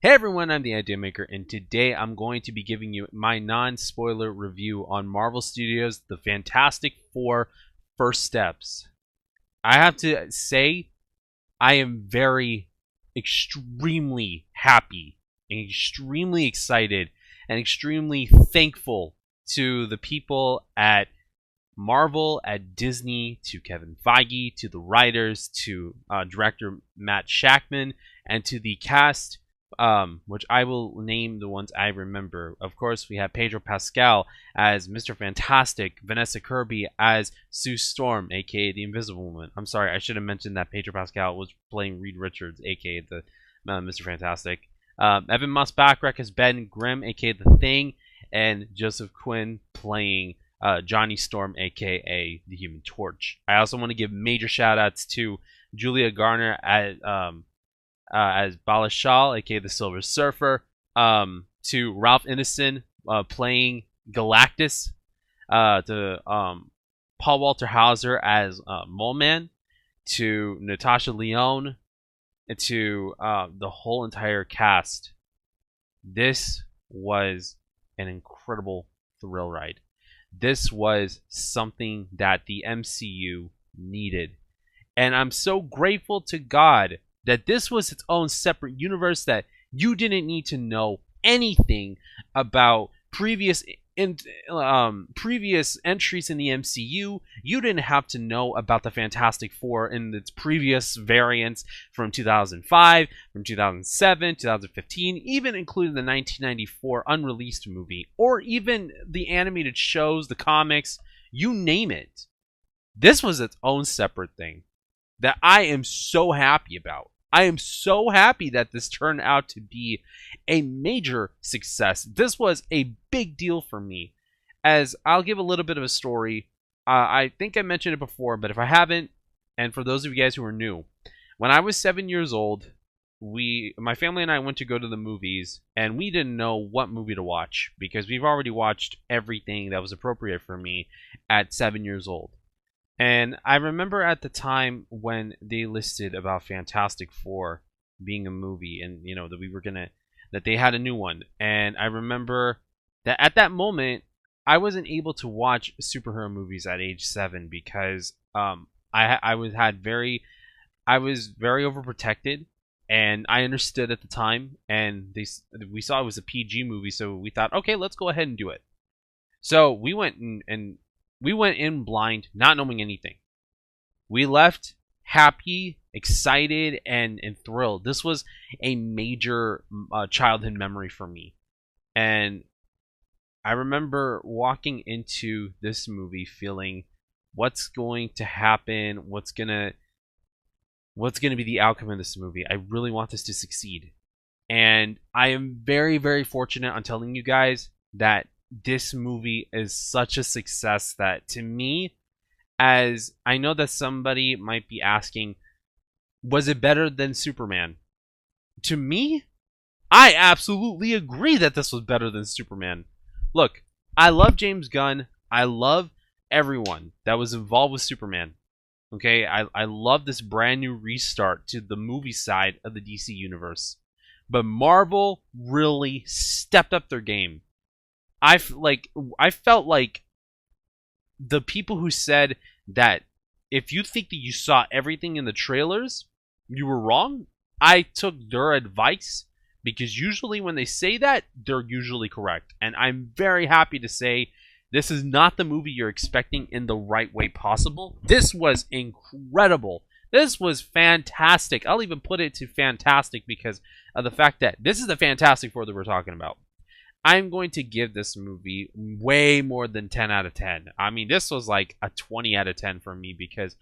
Hey everyone, I'm the Idea Maker, and today I'm going to be giving you my non-spoiler review on Marvel Studios' The Fantastic Four First Steps. I have to say, I am extremely happy, and extremely excited, and extremely thankful to the people at Marvel, at Disney, to Kevin Feige, to the writers, to director Matt Shakman, and to the cast, which I will name the ones I remember. Of course, we have Pedro Pascal as Mr. Fantastic, Vanessa Kirby as Sue Storm, aka the Invisible Woman. I'm sorry, I should have mentioned that Pedro Pascal was playing Reed Richards, aka the Mr. Fantastic. Evan Moss Backrack as Ben Grimm, aka the Thing, and Joseph Quinn playing Johnny Storm, aka the Human Torch. I also want to give major shout outs to Julia Garner as Balashal, aka the Silver Surfer, to Ralph Ineson playing Galactus, to Paul Walter Hauser as Mole Man, to Natasha Lyonne, and to the whole entire cast. This was an incredible thrill ride. This was something that the MCU needed. And I'm so grateful to God that this was its own separate universe, that you didn't need to know anything about previous entries in the MCU. You didn't have to know about the Fantastic Four in its previous variants from 2005, from 2007, 2015, even including the 1994 unreleased movie, or even the animated shows, the comics, you name it. This was its own separate thing that I am so happy about. I am so happy that this turned out to be a major success. This was a big deal for me. As I'll give a little bit of a story. I think I mentioned it before, but if I haven't, and for those of you guys who are new, when I was 7 years old, my family and I went to go to the movies, and we didn't know what movie to watch because we've already watched everything that was appropriate for me at 7 years old. And I remember at the time when they listed about Fantastic Four being a movie, and that they had a new one. And I remember that at that moment, I wasn't able to watch superhero movies at age 7 because I was very overprotected, and I understood at the time, and we saw it was a PG movie, so we thought, okay, let's go ahead and do it. So we went in blind, not knowing anything. We left happy, excited, and thrilled. This was a major childhood memory for me. And I remember walking into this movie feeling, what's going to happen? What's gonna be the outcome of this movie? I really want this to succeed. And I am very, very fortunate on telling you guys that this movie is such a success that, to me, as I know that somebody might be asking, was it better than Superman? To me, I absolutely agree that this was better than Superman. Look, I love James Gunn. I love everyone that was involved with Superman. Okay, I love this brand new restart to the movie side of the DC universe. But Marvel really stepped up their game. I felt like the people who said that if you think that you saw everything in the trailers, you were wrong. I took their advice, because usually when they say that, they're usually correct. And I'm very happy to say this is not the movie you're expecting in the right way possible. This was incredible. This was fantastic. I'll even put it to fantastic because of the fact that this is the Fantastic Four that we're talking about. I'm going to give this movie way more than 10 out of 10. I mean, this was like a 20 out of 10 for me because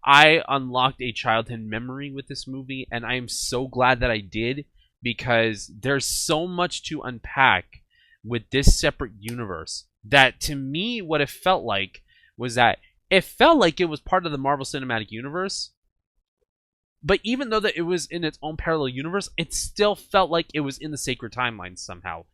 I unlocked a childhood memory with this movie, and I'm so glad that I did, because there's so much to unpack with this separate universe that, to me, what it felt like was that it felt like it was part of the Marvel Cinematic Universe, but even though that it was in its own parallel universe, it still felt like it was in the Sacred Timeline somehow.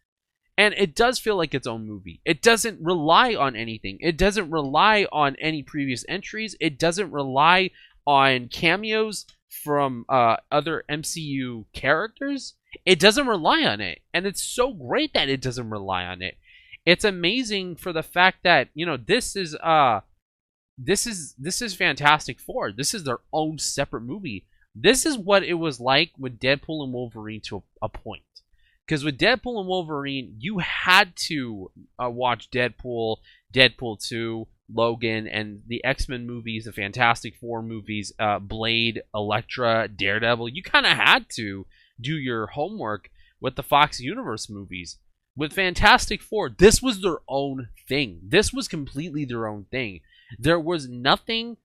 And it does feel like its own movie. It doesn't rely on anything. It doesn't rely on any previous entries. It doesn't rely on cameos from other MCU characters. It doesn't rely on it, and it's so great that it doesn't rely on it. It's amazing for the fact that this is Fantastic Four. This is their own separate movie. This is what it was like with Deadpool and Wolverine to a point. Because with Deadpool and Wolverine, you had to watch Deadpool, Deadpool 2, Logan, and the X-Men movies, the Fantastic Four movies, Blade, Elektra, Daredevil. You kind of had to do your homework with the Fox Universe movies. With Fantastic Four, this was their own thing. This was completely their own thing. There was nothing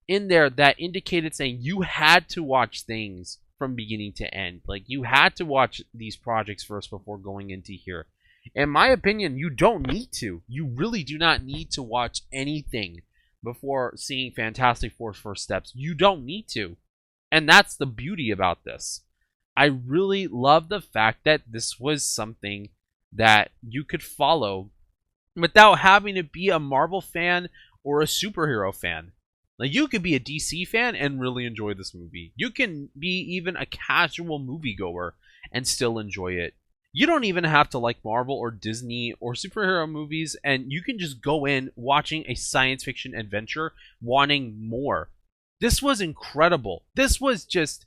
in there that indicated saying you had to watch things from beginning to end. Like, you had to watch these projects first before going into here. In my opinion, you don't need to. You really do not need to watch anything before seeing Fantastic Four's first steps. You don't need to. And that's the beauty about this. I really love the fact that this was something that you could follow without having to be a Marvel fan or a superhero fan. Like, you could be a DC fan and really enjoy this movie. You can be even a casual moviegoer and still enjoy it. You don't even have to like Marvel or Disney or superhero movies, and you can just go in watching a science fiction adventure, wanting more. This was incredible. This was just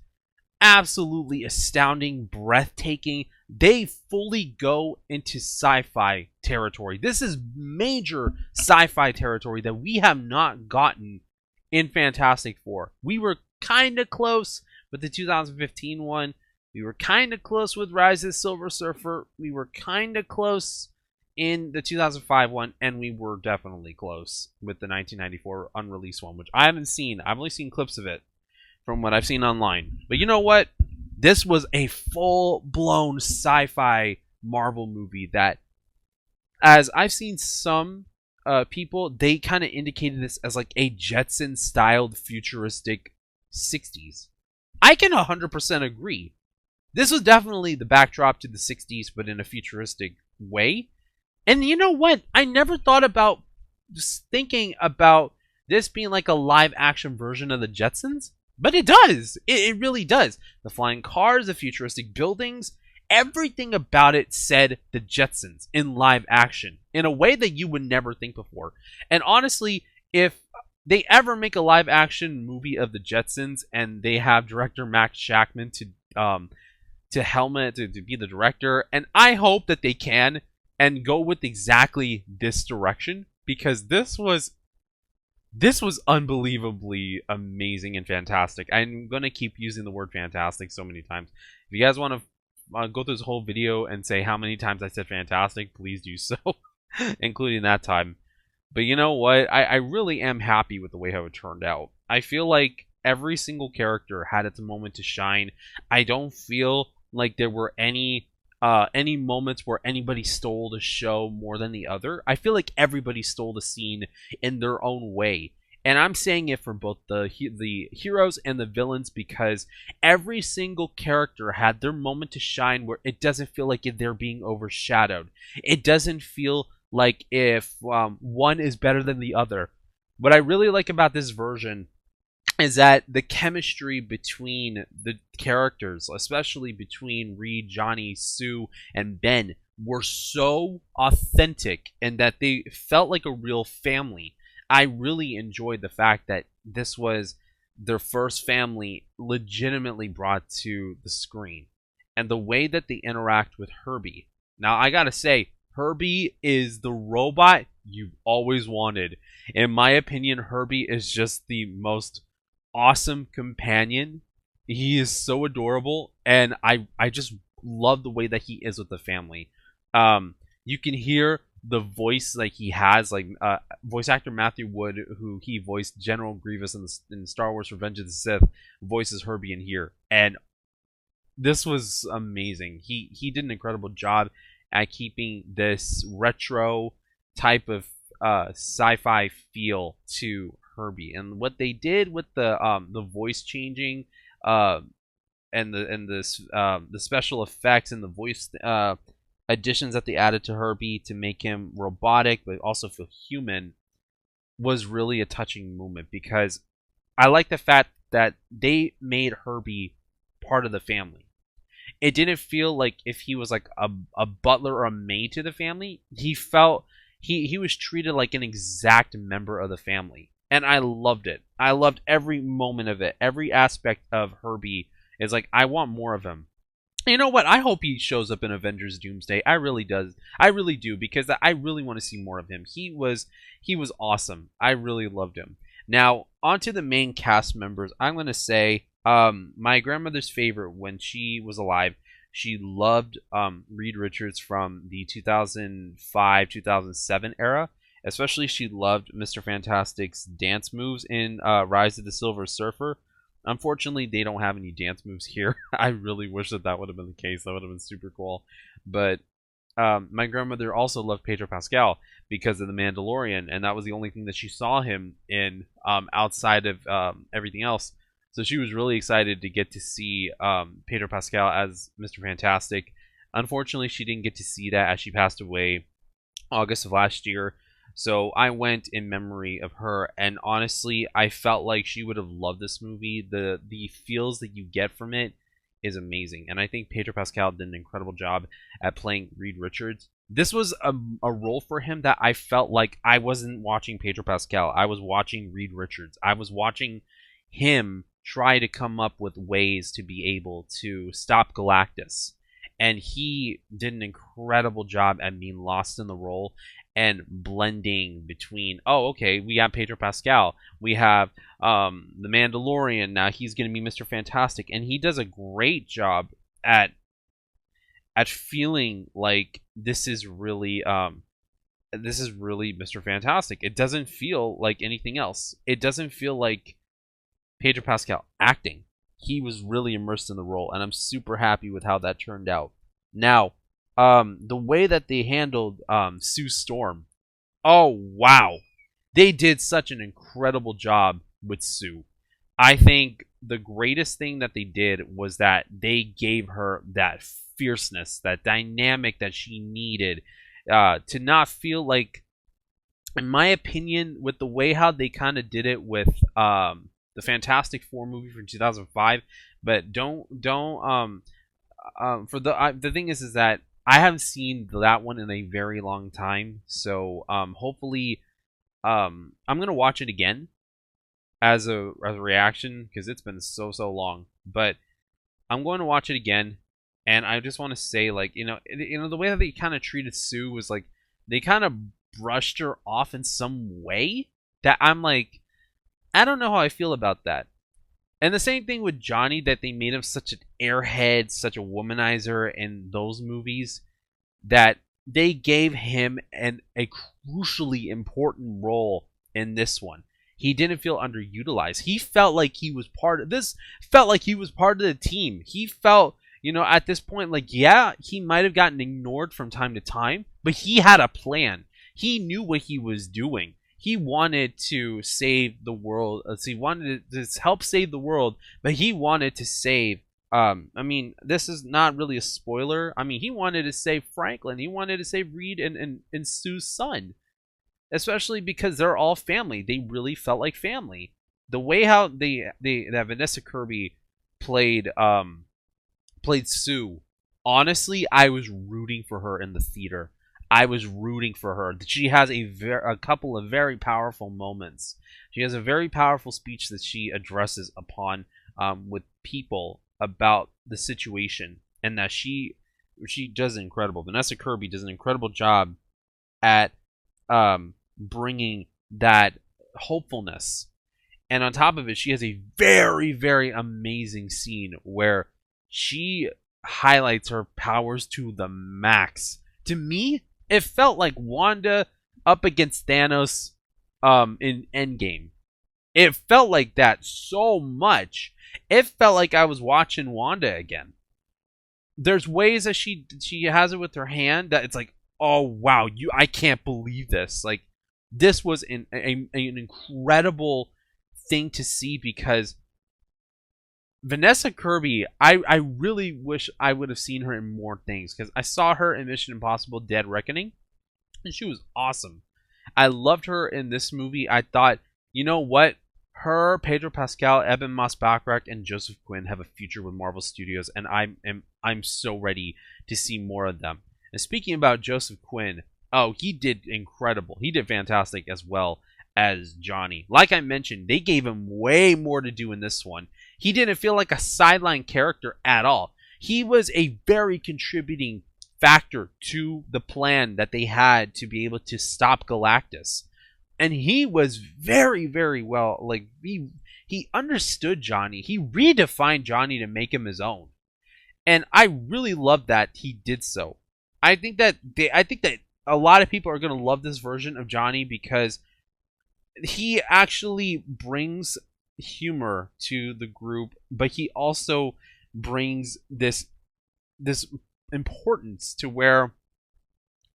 absolutely astounding, breathtaking. They fully go into sci-fi territory. This is major sci-fi territory that we have not gotten in Fantastic Four. We were kind of close with the 2015 one. We were kind of close with Rise of the Silver Surfer. We were kind of close in the 2005 one, and we were definitely close with the 1994 unreleased one, which I haven't seen. I've only seen clips of it from what I've seen online. But you know what? This was a full-blown sci-fi Marvel movie that, as I've seen some people, they kind of indicated this as like a Jetson-styled futuristic 60s. I can 100% agree. This was definitely the backdrop to the 60s, but in a futuristic way. And you know what? I never thought about just thinking about this being like a live-action version of the Jetsons. But it does. It really does. The flying cars, the futuristic buildings, everything about it said the Jetsons in live action in a way that you would never think before. And honestly, if they ever make a live action movie of the Jetsons and they have director Max Shackman to be the director, and I hope that they can and go with exactly this direction, because this was unbelievably amazing and fantastic. I'm going to keep using the word fantastic so many times. If you guys want to go through this whole video and say how many times I said fantastic, please do so, including that time. But you know what? I really am happy with the way how it turned out. I feel like every single character had its moment to shine. I don't feel like there were any moments where anybody stole the show more than the other. I feel like everybody stole the scene in their own way. And I'm saying it for both the heroes and the villains, because every single character had their moment to shine where it doesn't feel like they're being overshadowed. It doesn't feel like if one is better than the other. What I really like about this version is that the chemistry between the characters, especially between Reed, Johnny, Sue, and Ben, were so authentic, and that they felt like a real family. I really enjoyed the fact that this was their first family legitimately brought to the screen. And the way that they interact with Herbie. Now, I gotta say, Herbie is the robot you've always wanted. In my opinion, Herbie is just the most awesome companion. He is so adorable, and I just love the way that he is with the family. You can hear the voice like he has, like voice actor Matthew Wood, who he voiced General Grievous in Star Wars Revenge of the Sith, voices Herbie in here, and this was amazing. He did an incredible job at keeping this retro type of sci-fi feel to Herbie. And what they did with the voice changing and the special effects and the voice additions that they added to Herbie to make him robotic but also feel human was really a touching moment, because I like the fact that they made Herbie part of the family. It didn't feel like if he was like a butler or a maid to the family. He felt he was treated like an exact member of the family. And I loved it. I loved every moment of it. Every aspect of Herbie is like, I want more of him. You know what? I hope he shows up in Avengers Doomsday. I really does. I really do, because I really want to see more of him. He was awesome. I really loved him. Now, onto the main cast members. I'm going to say my grandmother's favorite when she was alive. She loved Reed Richards from the 2005-2007 era. Especially, she loved Mr. Fantastic's dance moves in Rise of the Silver Surfer. Unfortunately, they don't have any dance moves here. I really wish that would have been the case. That would have been super cool. But my grandmother also loved Pedro Pascal because of The Mandalorian, and that was the only thing that she saw him in outside of everything else. So she was really excited to get to see Pedro Pascal as Mr. Fantastic. Unfortunately, she didn't get to see that as she passed away August of last year. So I went in memory of her, and honestly, I felt like she would have loved this movie. The feels that you get from it is amazing, and I think Pedro Pascal did an incredible job at playing Reed Richards. This was a role for him that I felt like I wasn't watching Pedro Pascal. I was watching Reed Richards. I was watching him try to come up with ways to be able to stop Galactus. And he did an incredible job at being lost in the role and blending between, oh, okay, we have Pedro Pascal, we have the Mandalorian, now he's going to be Mr. Fantastic, and he does a great job at feeling like this is really Mr. Fantastic. It doesn't feel like anything else. It doesn't feel like Pedro Pascal acting. He was really immersed in the role, and I'm super happy with how that turned out. Now, the way that they handled Sue Storm, oh wow, they did such an incredible job with Sue. I think the greatest thing that they did was that they gave her that fierceness, that dynamic that she needed to not feel like, in my opinion, with the way how they kind of did it with the Fantastic Four movie from 2005. But don't for the thing is that I haven't seen that one in a very long time, so hopefully I'm gonna watch it again as a reaction, because it's been so long. But I'm going to watch it again, and I just want to say, like, the way that they kind of treated Sue was like they kind of brushed her off in some way that I'm like, I don't know how I feel about that. And the same thing with Johnny, that they made him such an airhead, such a womanizer in those movies, that they gave him a crucially important role in this one. He didn't feel underutilized. He felt like he was part of this, felt like he was part of the team. He felt, at this point, like, yeah, he might have gotten ignored from time to time, but he had a plan. He knew what he was doing. He wanted to save the world. He wanted to help save the world, but he wanted to save. This is not really a spoiler. He wanted to save Franklin. He wanted to save Reed and Sue's son, especially because they're all family. They really felt like family. The way how that Vanessa Kirby played Sue. Honestly, I was rooting for her in the theater. I was rooting for her. She has a couple of very powerful moments. She has a very powerful speech that she addresses upon with people about the situation, and that she does incredible. Vanessa Kirby does an incredible job at bringing that hopefulness. And on top of it, she has a very, very amazing scene where she highlights her powers to the max. To me, it felt like Wanda up against Thanos in Endgame. It felt like that so much. It felt like I was watching Wanda again. There's ways that she has it with her hand that it's like, oh wow, I can't believe this. Like, this was an incredible thing to see, because Vanessa Kirby, I really wish I would have seen her in more things, because I saw her in Mission Impossible Dead Reckoning, and she was awesome. I loved her in this movie. I thought, you know what? Pedro Pascal, Eben Moss-Backrack, and Joseph Quinn have a future with Marvel Studios, and I'm so ready to see more of them. And speaking about Joseph Quinn, oh, he did incredible. He did fantastic as well as Johnny. Like I mentioned, they gave him way more to do in this one. He didn't feel like a sideline character at all. He was a very contributing factor to the plan that they had to be able to stop Galactus. And he was very, very well, like, he understood Johnny. He redefined Johnny to make him his own. And I really love that he did so. I think that a lot of people are going to love this version of Johnny because he actually brings humor to the group, but he also brings this importance to where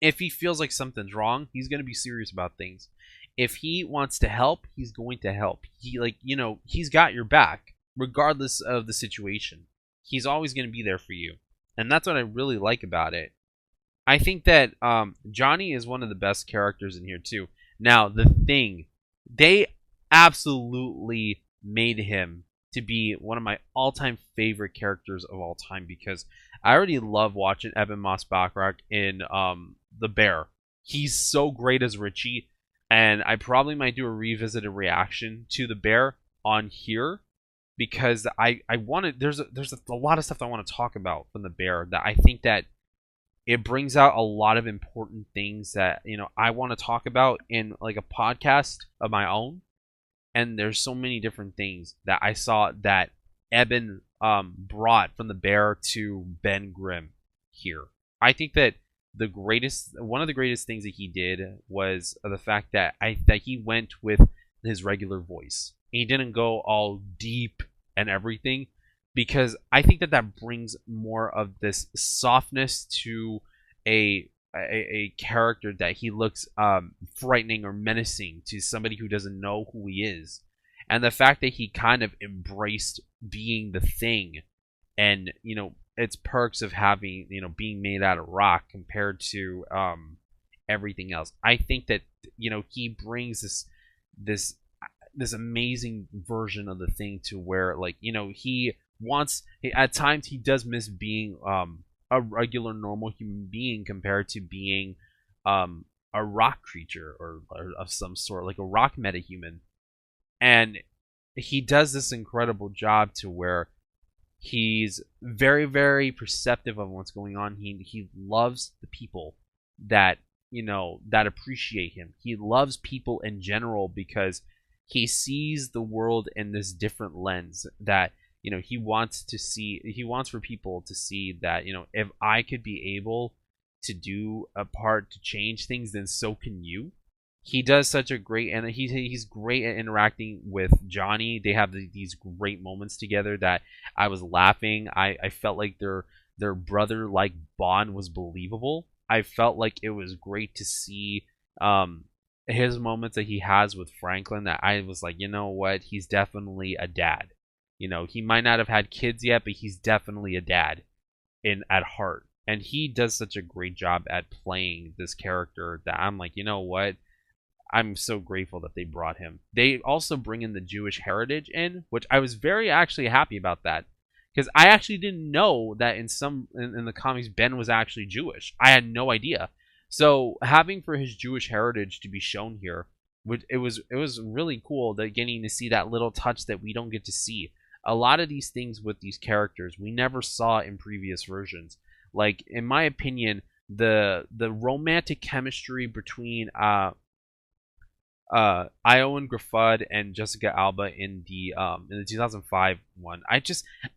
if he feels like something's wrong, he's going to be serious about things. If he wants to help, he's going to help. He's got your back regardless of the situation. He's always going to be there for you. And that's what I really like about it. I think that Johnny is one of the best characters in here too. Now, the Thing, they absolutely made him to be one of my all-time favorite characters of all time because I already love watching Eben Moss-Backrack in The Bear. He's so great as Richie, and I probably might do a revisited reaction to The Bear on here because I wanted there's a lot of stuff I want to talk about from The Bear that I think that it brings out a lot of important things that I want to talk about in like a podcast of my own. And there's so many different things that I saw that Eben brought from The Bear to Ben Grimm here. I think that one of the greatest things that he did was the fact that he went with his regular voice. He didn't go all deep and everything, because I think that brings more of this softness to a character that he looks frightening or menacing to somebody who doesn't know who he is. And the fact that he kind of embraced being the Thing and its perks of having being made out of rock compared to everything else. I think that he brings this amazing version of the Thing to where he wants, at times he does miss being a regular normal human being compared to being a rock creature or of some sort, like a rock metahuman. And he does this incredible job to where he's very, very perceptive of what's going on. He loves the people that that appreciate him. He loves people in general because he sees the world in this different lens that he wants for people to see that if I could be able to do a part to change things, then so can you. He does such a great, and he's great at interacting with Johnny. They have these great moments together that I was laughing. I felt like their brother like bond was believable. I felt like it was great to see his moments that he has with Franklin, that I was like, you know what, he's definitely a dad. He might not have had kids yet, but he's definitely a dad at heart. And he does such a great job at playing this character that I'm like, you know what? I'm so grateful that they brought him. They also bring in the Jewish heritage in, which I was very actually happy about that. Because I actually didn't know that in the comics, Ben was actually Jewish. I had no idea. So having for his Jewish heritage to be shown here, it was really cool that getting to see that little touch that we don't get to see. A lot of these things with these characters we never saw in previous versions. Like, in my opinion, the romantic chemistry between Ioan Gruffudd and Jessica Alba in the 2005 one,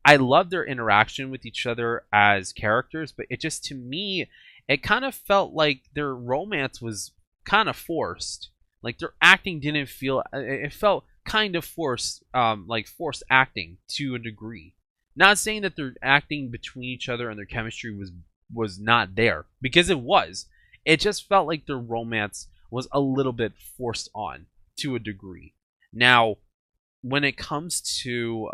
I love their interaction with each other as characters, but it just, to me, it kind of felt like their romance was kind of forced. Like, their acting didn't feel, it felt kind of forced, like forced acting to a degree. Not saying that their acting between each other and their chemistry was not there, because it was. It just felt like their romance was a little bit forced on to a degree. Now, when it comes to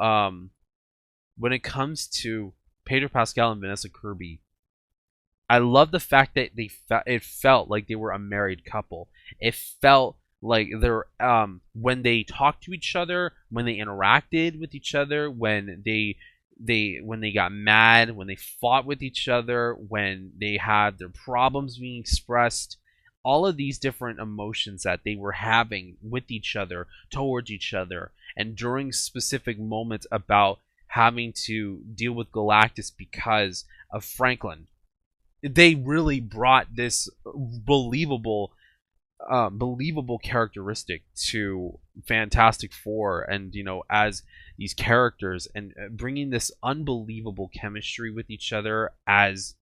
Pedro Pascal and Vanessa Kirby, I love the fact that it felt like they were a married couple. It felt like their when they talked to each other, when they interacted with each other, when they got mad, when they fought with each other, when they had their problems being expressed, all of these different emotions that they were having with each other, towards each other, and during specific moments about having to deal with Galactus because of Franklin. They really brought this believable characteristic to Fantastic Four, and as these characters, and bringing this unbelievable chemistry with each other as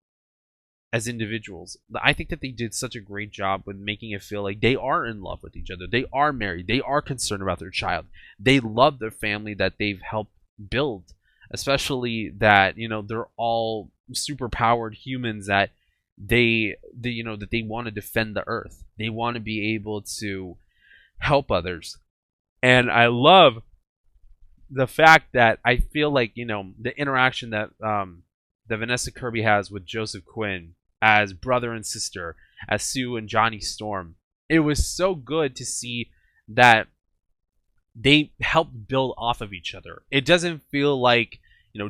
individuals. I think that they did such a great job with making it feel like they are in love with each other. They are married. They are concerned about their child. They love their family that they've helped build, especially that they're all super powered humans that that they want to defend the earth. They want to be able to help others. And I love the fact that I feel like the interaction that Vanessa Kirby has with Joseph Quinn as brother and sister, as Sue and Johnny Storm. It was so good to see that they helped build off of each other. It doesn't feel like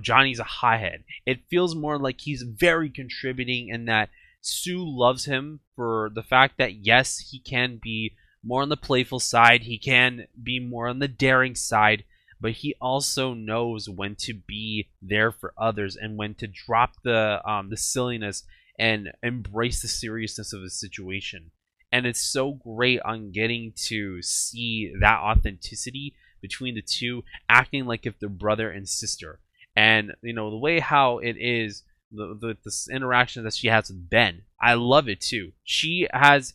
Johnny's a hothead. It feels more like he's very contributing, and that Sue loves him for the fact that yes, he can be more on the playful side, he can be more on the daring side, but he also knows when to be there for others and when to drop the silliness and embrace the seriousness of the situation. And it's so great on getting to see that authenticity between the two, acting like if they're brother and sister. And the way how it is, this interaction that she has with Ben, I love it too. She has,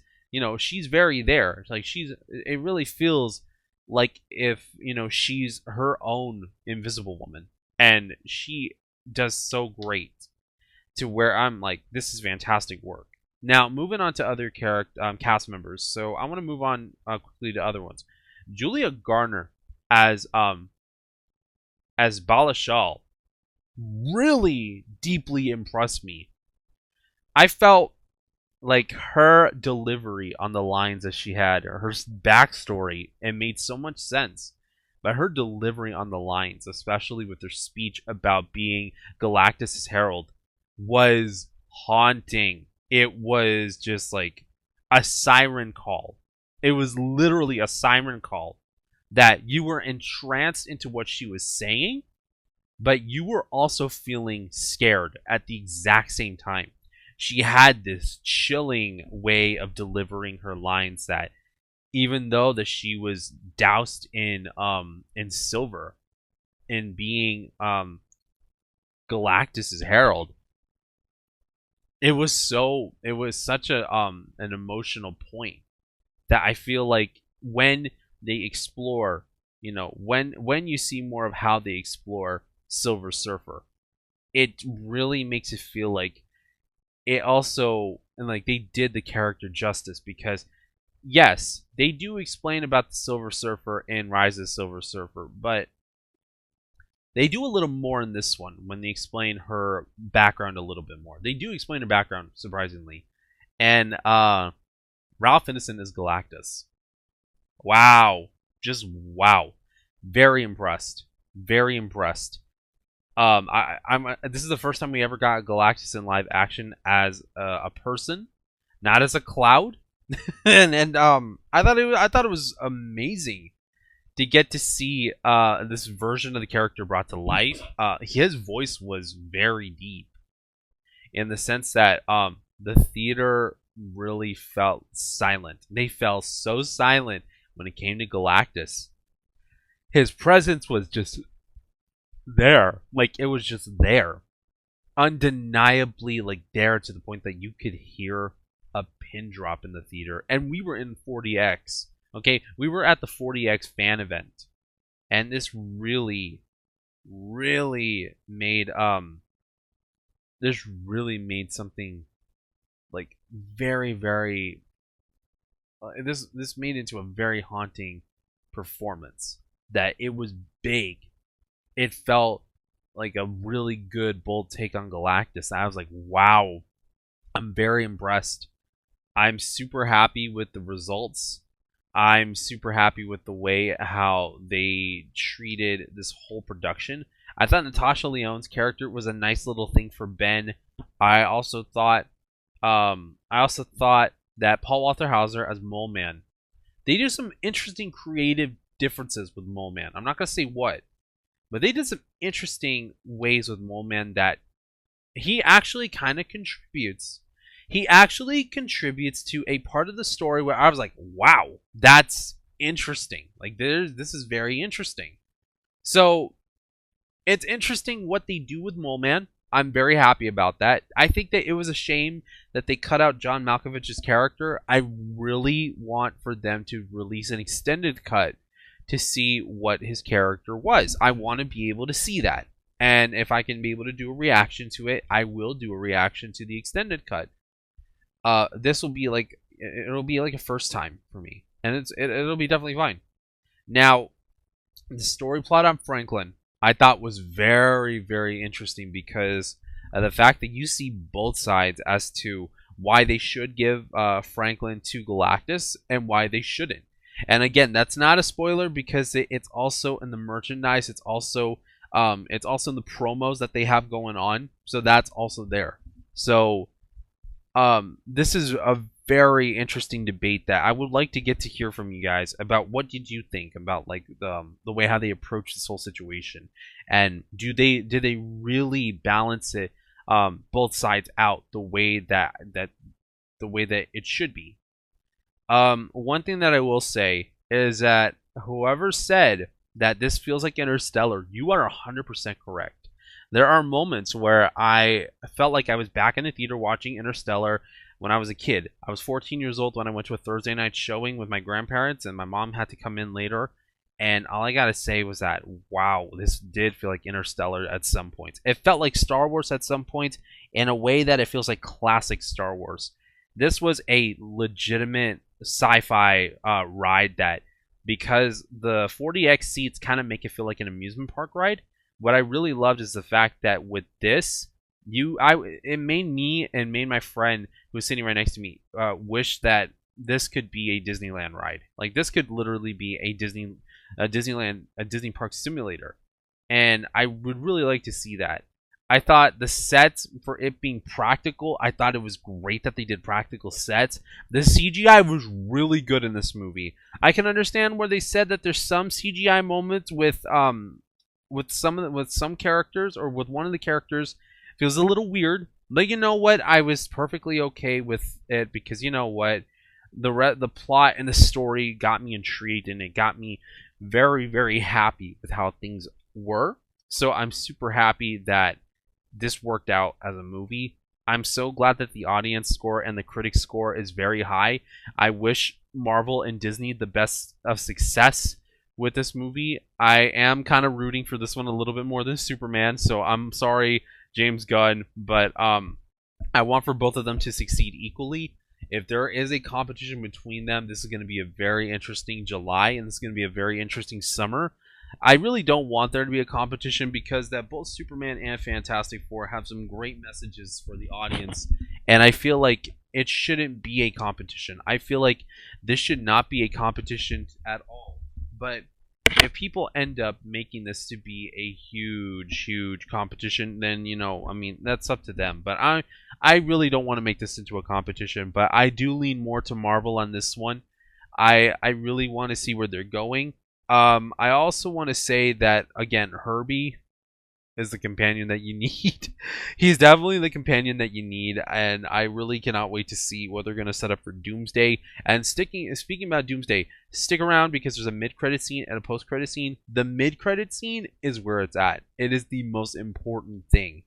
she's very there. Like it really feels like if she's her own Invisible Woman, and she does so great to where I'm like, this is fantastic work. Now moving on to other cast members, so I want to move on quickly to other ones. Julia Garner as Bala Shal really deeply impressed me. I felt like her delivery on the lines that she had, her backstory, it made so much sense. But her delivery on the lines, especially with her speech about being Galactus' herald, was haunting. It was just like a siren call. It was literally a siren call that you were entranced into what she was saying, but you were also feeling scared at the exact same time. She had this chilling way of delivering her lines that even though that she was doused in silver, in being Galactus's herald, it was such a an emotional point that I feel like when they explore, when you see more of how they explore Silver Surfer, it really makes it feel like it also, and like they did the character justice, because yes, they do explain about the Silver Surfer in Rise of the Silver Surfer, but they do a little more in this one when they explain her background a little bit more. They do explain her background, surprisingly. And Ralph Ineson is Galactus. Wow. Just wow. Very impressed. Very impressed. I'm this is the first time we ever got Galactus in live action as a person, not as a cloud. and I thought it was amazing to get to see this version of the character brought to life. His voice was very deep in the sense that the theater really felt silent. They felt so silent when it came to Galactus. His presence was just there. Like, it was just there. Undeniably, like, there to the point that you could hear a pin drop in the theater. And we were in 4DX. Okay, we were at the 4DX fan event. And this really, really made something like very, very this made into a very haunting performance. That it was big. It felt like a really good, bold take on Galactus. I was like, wow, I'm very impressed. I'm super happy with the results. I'm super happy with the way how they treated this whole production. I thought Natasha Lyonne's character was a nice little thing for Ben. I also thought that Paul Walter Hauser as Mole Man, they did some interesting creative differences with Mole Man. I'm not gonna say what, but they did some interesting ways with Mole Man that he actually kind of contributes. He actually contributes to a part of the story where I was like, "Wow, that's interesting. Like, this is very interesting." So it's interesting what they do with Mole Man. I'm very happy about that. I think that it was a shame that they cut out John Malkovich's character. I really want for them to release an extended cut to see what his character was. I want to be able to see that. And if I can be able to do a reaction to it, I will do a reaction to the extended cut. This will be like it'll be like a first time for me, and it'll be definitely fine. Now, the story plot on Franklin I thought was very, very interesting because the fact that you see both sides as to why they should give Franklin to Galactus and why they shouldn't. And again, that's not a spoiler because it's also in the merchandise. It's also in the promos that they have going on. So that's also there. So this is a very interesting debate that I would like to get to hear from you guys about. What did you think about like the way how they approach this whole situation, and did they really balance it both sides out the way that it should be. One thing that I will say is that whoever said that this feels like Interstellar, you are 100% correct. There are moments where I felt like I was back in the theater watching Interstellar when I was a kid. I was 14 years old when I went to a Thursday night showing with my grandparents, and my mom had to come in later. And all I gotta say was that, wow, this did feel like Interstellar at some points. It felt like Star Wars at some points in a way that it feels like classic Star Wars. This was a legitimate sci-fi ride that, because the 40X seats kind of make it feel like an amusement park ride. What I really loved is the fact that with this, it made me and made my friend who was sitting right next to me wish that this could be a Disneyland ride. Like, this could literally be a Disney park simulator, and I would really like to see that. I thought the sets, for it being practical, I thought it was great that they did practical sets. The CGI was really good in this movie. I can understand where they said that there's some CGI moments with some characters, or with one of the characters, feels a little weird. But you know what? I was perfectly okay with it because you know what? The plot and the story got me intrigued, and it got me very, very happy with how things were. So I'm super happy that this worked out as a movie. I'm so glad that the audience score and the critic score is very high. I wish Marvel and Disney the best of success with this movie. I am kind of rooting for this one a little bit more than Superman, so I'm sorry, James Gunn, but I want for both of them to succeed equally. If there is a competition between them, this is going to be a very interesting July, and this is going to be a very interesting summer. I really don't want there to be a competition because that both Superman and Fantastic Four have some great messages for the audience, and I feel like it shouldn't be a competition. I feel like this should not be a competition at all. But if people end up making this to be a huge, huge competition, then I mean, that's up to them. But I really don't want to make this into a competition. But I do lean more to Marvel on this one. I really want to see where they're going. I also want to say that, again, Herbie is the companion that you need. He's definitely the companion that you need, and I really cannot wait to see what they're going to set up for Doomsday. And speaking about Doomsday, stick around because there's a mid-credit scene and a post-credit scene. The mid-credit scene is where it's at. It is the most important thing.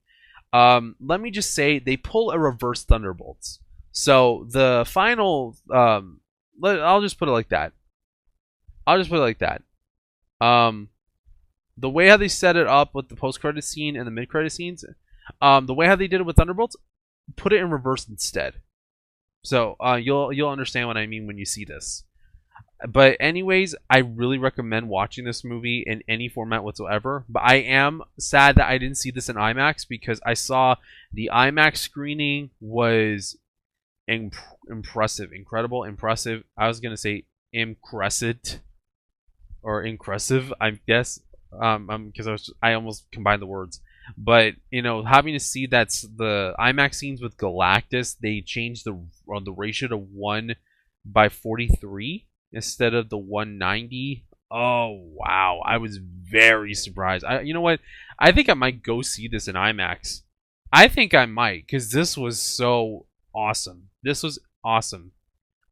Let me just say, they pull a reverse Thunderbolts. So the final, I'll just put it like that. The way how they set it up with the post-credit scene and the mid-credit scenes, the way how they did it with Thunderbolts, put it in reverse instead. So you'll understand what I mean when you see this. But anyways, I really recommend watching this movie in any format whatsoever. But I am sad that I didn't see this in IMAX because I saw the IMAX screening was impressive, incredible, impressive. I was gonna say impressive or impressive, I guess. Because I almost combined the words, but having to see that's the IMAX scenes with Galactus, they changed the ratio to 1/43 instead of the 190. Oh wow, I was very surprised. You know what? I think I might go see this in IMAX. I think I might, because this was so awesome. This was awesome.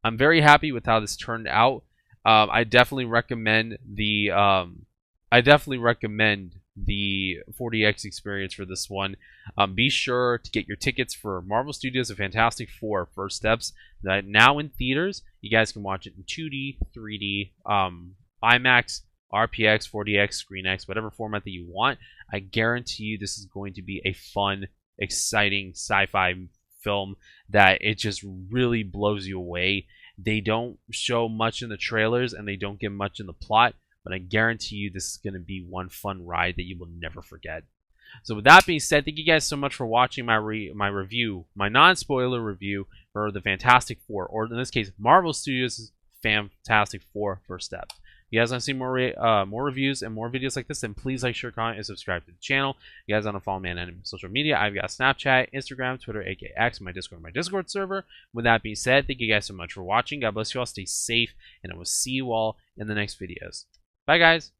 I'm very happy with how this turned out. I definitely recommend the 4DX experience for this one. Be sure to get your tickets for Marvel Studios' A Fantastic Four: First Steps. That now in theaters. You guys can watch it in 2D, 3D, IMAX, RPX, 4DX, ScreenX, whatever format that you want. I guarantee you this is going to be a fun, exciting sci-fi film that it just really blows you away. They don't show much in the trailers and they don't give much in the plot, but I guarantee you this is going to be one fun ride that you will never forget. So with that being said, thank you guys so much for watching my review, my non-spoiler review for the Fantastic Four, or in this case, Marvel Studios' Fantastic Four: First Step. If you guys want to see more reviews and more videos like this, then please like, share, comment, and subscribe to the channel. If you guys want to follow me on any social media, I've got Snapchat, Instagram, Twitter, aka X, my Discord server. With that being said, thank you guys so much for watching. God bless you all. Stay safe, and I will see you all in the next videos. Bye, guys.